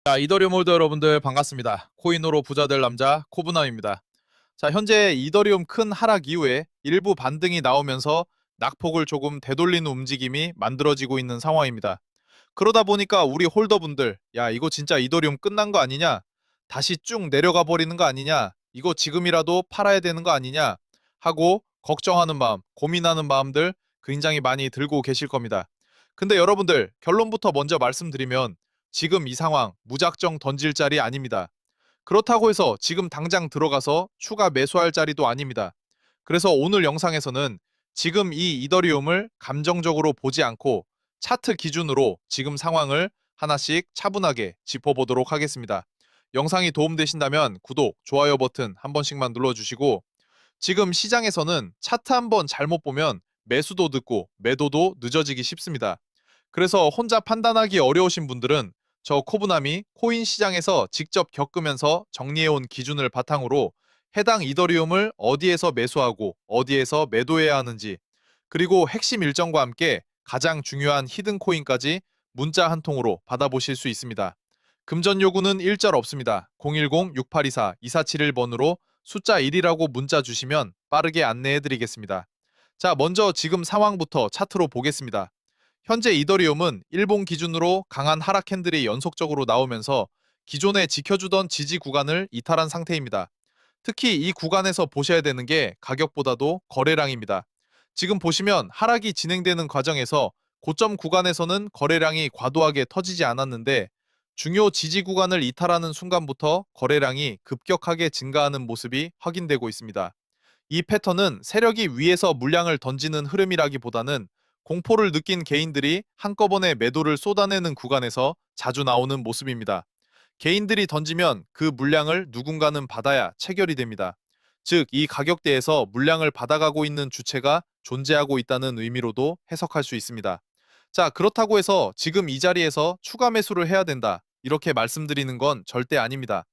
자, 이더리움 홀더 여러분들 반갑습니다. 코인으로 부자 될 남자 코브남입니다. 자, 현재 이더리움 큰 하락 이후에 일부 반등이 나오면서 낙폭을 조금 되돌리는 움직임이 만들어지고 있는 상황입니다. 그러다 보니까 우리 홀더분들, 야, 이거 진짜 이더리움 끝난 거 아니냐? 다시 쭉 내려가 버리는 거 아니냐? 이거 지금이라도 팔아야 되는 거 아니냐? 하고 걱정하는 마음, 고민하는 마음들 굉장히 많이 들고 계실 겁니다. 근데 여러분들, 결론부터 먼저 말씀드리면 지금 이 상황 무작정 던질 자리 아닙니다. 그렇다고 해서 지금 당장 들어가서 추가 매수할 자리도 아닙니다. 그래서 오늘 영상에서는 지금 이 이더리움을 감정적으로 보지 않고 차트 기준으로 지금 상황을 하나씩 차분하게 짚어보도록 하겠습니다. 영상이 도움되신다면 구독, 좋아요 버튼 한 번씩만 눌러주시고, 지금 시장에서는 차트 한번 잘못 보면 매수도 늦고 매도도 늦어지기 쉽습니다. 그래서 혼자 판단하기 어려우신 분들은 저 코브남이 코인 시장에서 직접 겪으면서 정리해온 기준을 바탕으로 해당 이더리움을 어디에서 매수하고 어디에서 매도해야 하는지, 그리고 핵심 일정과 함께 가장 중요한 히든 코인까지 문자 한 통으로 받아보실 수 있습니다. 금전 요구는 일절 없습니다. 010-6824-2471번으로 숫자 1이라고 문자 주시면 빠르게 안내해 드리겠습니다. 자, 먼저 지금 상황부터 차트로 보겠습니다. 현재 이더리움은 일본 기준으로 강한 하락 캔들이 연속적으로 나오면서 기존에 지켜주던 지지 구간을 이탈한 상태입니다. 특히 이 구간에서 보셔야 되는 게 가격보다도 거래량입니다. 지금 보시면 하락이 진행되는 과정에서 고점 구간에서는 거래량이 과도하게 터지지 않았는데, 중요 지지 구간을 이탈하는 순간부터 거래량이 급격하게 증가하는 모습이 확인되고 있습니다. 이 패턴은 세력이 위에서 물량을 던지는 흐름이라기보다는 공포를 느낀 개인들이 한꺼번에 매도를 쏟아내는 구간에서 자주 나오는 모습입니다. 개인들이 던지면 그 물량을 누군가는 받아야 체결이 됩니다. 즉, 이 가격대에서 물량을 받아가고 있는 주체가 존재하고 있다는 의미로도 해석할 수 있습니다. 자, 그렇다고 해서 지금 이 자리에서 추가 매수를 해야 된다, 이렇게 말씀드리는 건 절대 아닙니다.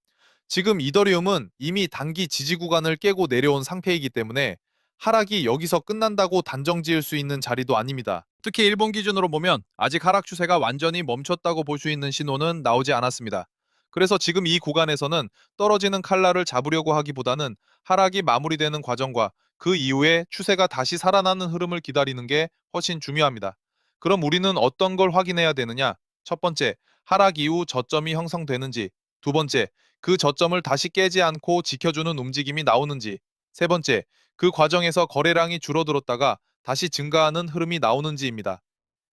지금 이더리움은 이미 단기 지지 구간을 깨고 내려온 상태이기 때문에 하락이 여기서 끝난다고 단정 지을 수 있는 자리도 아닙니다. 특히 일본 기준으로 보면 아직 하락 추세가 완전히 멈췄다고 볼 수 있는 신호는 나오지 않았습니다. 그래서 지금 이 구간에서는 떨어지는 칼날을 잡으려고 하기보다는 하락이 마무리되는 과정과 그 이후에 추세가 다시 살아나는 흐름을 기다리는 게 훨씬 중요합니다. 그럼 우리는 어떤 걸 확인해야 되느냐? 첫 번째, 하락 이후 저점이 형성되는지; 두 번째, 그 저점을 다시 깨지 않고 지켜주는 움직임이 나오는지; 세 번째, 그 과정에서 거래량이 줄어들었다가 다시 증가하는 흐름이 나오는지입니다.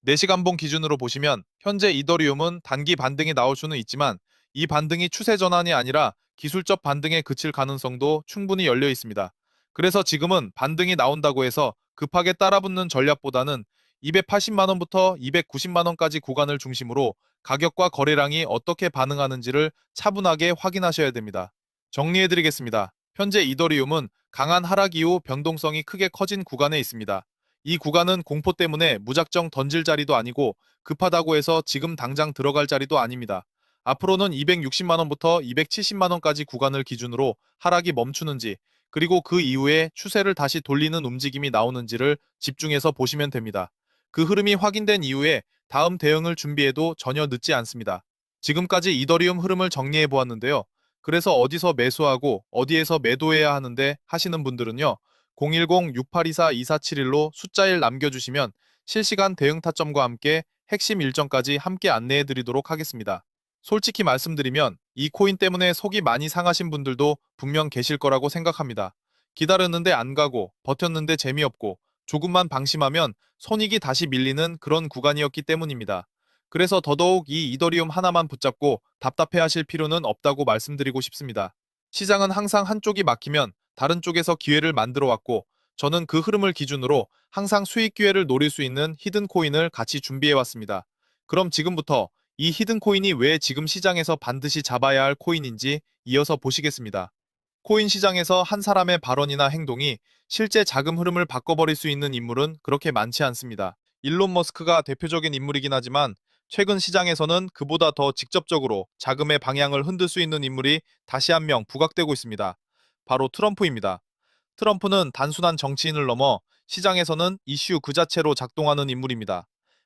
4시간봉 기준으로 보시면 현재 이더리움은 단기 반등이 나올 수는 있지만 이 반등이 추세 전환이 아니라 기술적 반등에 그칠 가능성도 충분히 열려 있습니다. 그래서 지금은 반등이 나온다고 해서 급하게 따라붙는 전략보다는 280만 원부터 290만 원까지 구간을 중심으로 가격과 거래량이 어떻게 반응하는지를 차분하게 확인하셔야 됩니다. 정리해드리겠습니다. 현재 이더리움은 강한 하락 이후 변동성이 크게 커진 구간에 있습니다. 이 구간은 공포 때문에 무작정 던질 자리도 아니고 급하다고 해서 지금 당장 들어갈 자리도 아닙니다. 앞으로는 260만 원부터 270만 원까지 구간을 기준으로 하락이 멈추는지, 그리고 그 이후에 추세를 다시 돌리는 움직임이 나오는지를 집중해서 보시면 됩니다. 그 흐름이 확인된 이후에 다음 대응을 준비해도 전혀 늦지 않습니다. 지금까지 이더리움 흐름을 정리해 보았는데요. 그래서 어디서 매수하고 어디에서 매도해야 하는데 하시는 분들은요, 010-6824-2471로 숫자 1 남겨주시면 실시간 대응 타점과 함께 핵심 일정까지 함께 안내해 드리도록 하겠습니다. 솔직히 말씀드리면 이 코인 때문에 속이 많이 상하신 분들도 분명 계실 거라고 생각합니다. 기다렸는데 안 가고 버텼는데 재미없고 조금만 방심하면 손익이 다시 밀리는 그런 구간이었기 때문입니다. 그래서 더더욱 이 이더리움 하나만 붙잡고 답답해 하실 필요는 없다고 말씀드리고 싶습니다. 시장은 항상 한쪽이 막히면 다른 쪽에서 기회를 만들어 왔고, 저는 그 흐름을 기준으로 항상 수익 기회를 노릴 수 있는 히든 코인을 같이 준비해 왔습니다. 그럼 지금부터 이 히든 코인이 왜 지금 시장에서 반드시 잡아야 할 코인인지 이어서 보시겠습니다. 코인 시장에서 한 사람의 발언이나 행동이 실제 자금 흐름을 바꿔버릴 수 있는 인물은 그렇게 많지 않습니다. 일론 머스크가 대표적인 인물이긴 하지만 최근 시장에서는 그보다 더 직접적으로 자금의 방향을 흔들 수 있는 인물이 다시 한 명 부각되고 있습니다. 바로 트럼프입니다. 트럼프는 단순한 정치인을 넘어 시장에서는 이슈 그 자체로 작동하는 인물입니다.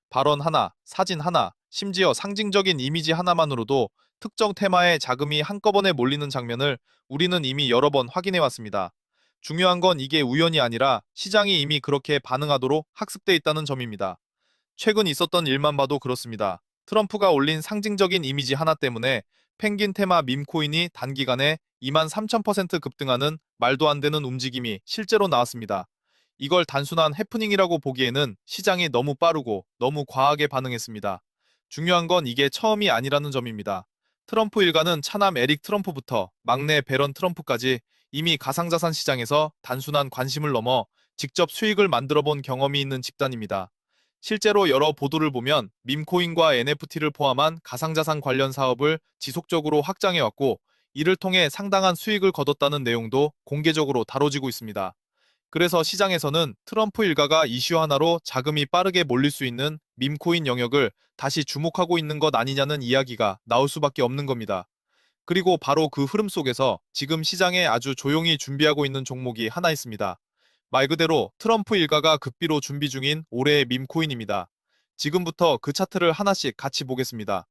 발언 하나, 사진 하나, 심지어 상징적인 이미지 하나만으로도 특정 테마에 자금이 한꺼번에 몰리는 장면을 우리는 이미 여러 번 확인해 왔습니다. 중요한 건 이게 우연이 아니라 시장이 이미 그렇게 반응하도록 학습돼 있다는 점입니다. 최근 있었던 일만 봐도 그렇습니다. 트럼프가 올린 상징적인 이미지 하나 때문에 펭귄 테마 밈코인이 단기간에 23,000% 급등하는 말도 안 되는 움직임이 실제로 나왔습니다. 이걸 단순한 해프닝이라고 보기에는 시장이 너무 빠르고 너무 과하게 반응했습니다. 중요한 건 이게 처음이 아니라는 점입니다. 트럼프 일가는 차남 에릭 트럼프부터 막내 베런 트럼프까지 이미 가상자산 시장에서 단순한 관심을 넘어 직접 수익을 만들어 본 경험이 있는 집단입니다. 실제로 여러 보도를 보면 밈코인과 NFT를 포함한 가상자산 관련 사업을 지속적으로 확장해왔고, 이를 통해 상당한 수익을 거뒀다는 내용도 공개적으로 다뤄지고 있습니다. 그래서 시장에서는 트럼프 일가가 이슈 하나로 자금이 빠르게 몰릴 수 있는 밈코인 영역을 다시 주목하고 있는 것 아니냐는 이야기가 나올 수밖에 없는 겁니다. 그리고 바로 그 흐름 속에서 지금 시장에 아주 조용히 준비하고 있는 종목이 하나 있습니다. 말 그대로 트럼프 일가가 급비로 준비 중인 올해의 밈코인입니다. 지금부터 그 차트를 하나씩 같이 보겠습니다.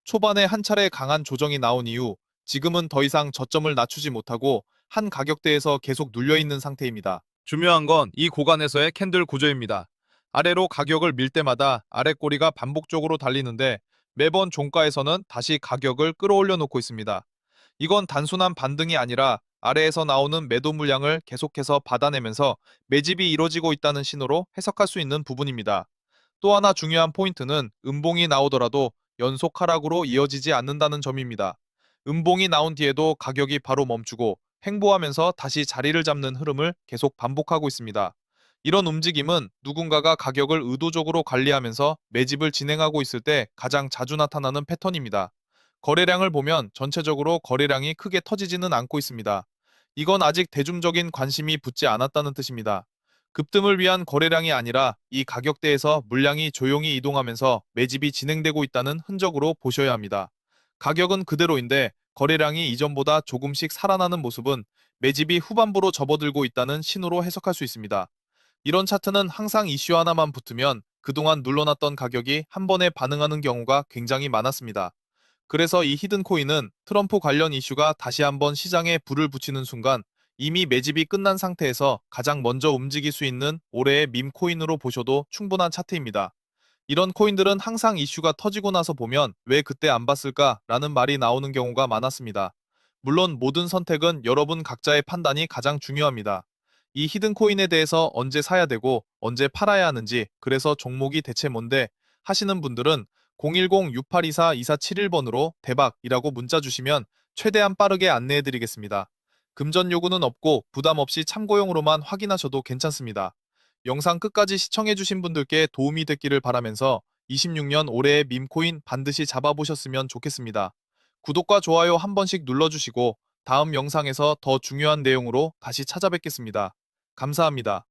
초반에 한 차례 강한 조정이 나온 이후 지금은 더 이상 저점을 낮추지 못하고 한 가격대에서 계속 눌려있는 상태입니다. 중요한 건 이 구간에서의 캔들 구조입니다. 아래로 가격을 밀 때마다 아래 꼬리가 반복적으로 달리는데 매번 종가에서는 다시 가격을 끌어올려 놓고 있습니다. 이건 단순한 반등이 아니라 아래에서 나오는 매도 물량을 계속해서 받아내면서 매집이 이뤄지고 있다는 신호로 해석할 수 있는 부분입니다. 또 하나 중요한 포인트는 음봉이 나오더라도 연속 하락으로 이어지지 않는다는 점입니다. 음봉이 나온 뒤에도 가격이 바로 멈추고 횡보하면서 다시 자리를 잡는 흐름을 계속 반복하고 있습니다. 이런 움직임은 누군가가 가격을 의도적으로 관리하면서 매집을 진행하고 있을 때 가장 자주 나타나는 패턴입니다. 거래량을 보면 전체적으로 거래량이 크게 터지지는 않고 있습니다. 이건 아직 대중적인 관심이 붙지 않았다는 뜻입니다. 급등을 위한 거래량이 아니라 이 가격대에서 물량이 조용히 이동하면서 매집이 진행되고 있다는 흔적으로 보셔야 합니다. 가격은 그대로인데 거래량이 이전보다 조금씩 살아나는 모습은 매집이 후반부로 접어들고 있다는 신호로 해석할 수 있습니다. 이런 차트는 항상 이슈 하나만 붙으면 그동안 눌러놨던 가격이 한 번에 반응하는 경우가 굉장히 많았습니다. 그래서 이 히든코인은 트럼프 관련 이슈가 다시 한번 시장에 불을 붙이는 순간 이미 매집이 끝난 상태에서 가장 먼저 움직일 수 있는 올해의 밈코인으로 보셔도 충분한 차트입니다. 이런 코인들은 항상 이슈가 터지고 나서 보면 왜 그때 안 봤을까라는 말이 나오는 경우가 많았습니다. 물론 모든 선택은 여러분 각자의 판단이 가장 중요합니다. 이 히든코인에 대해서 언제 사야 되고 언제 팔아야 하는지, 그래서 종목이 대체 뭔데 하시는 분들은 010-6824-2471번으로 대박이라고 문자 주시면 최대한 빠르게 안내해드리겠습니다. 금전 요구는 없고 부담 없이 참고용으로만 확인하셔도 괜찮습니다. 영상 끝까지 시청해주신 분들께 도움이 됐기를 바라면서 26년 올해의 밈코인 반드시 잡아보셨으면 좋겠습니다. 구독과 좋아요 한 번씩 눌러주시고 다음 영상에서 더 중요한 내용으로 다시 찾아뵙겠습니다. 감사합니다.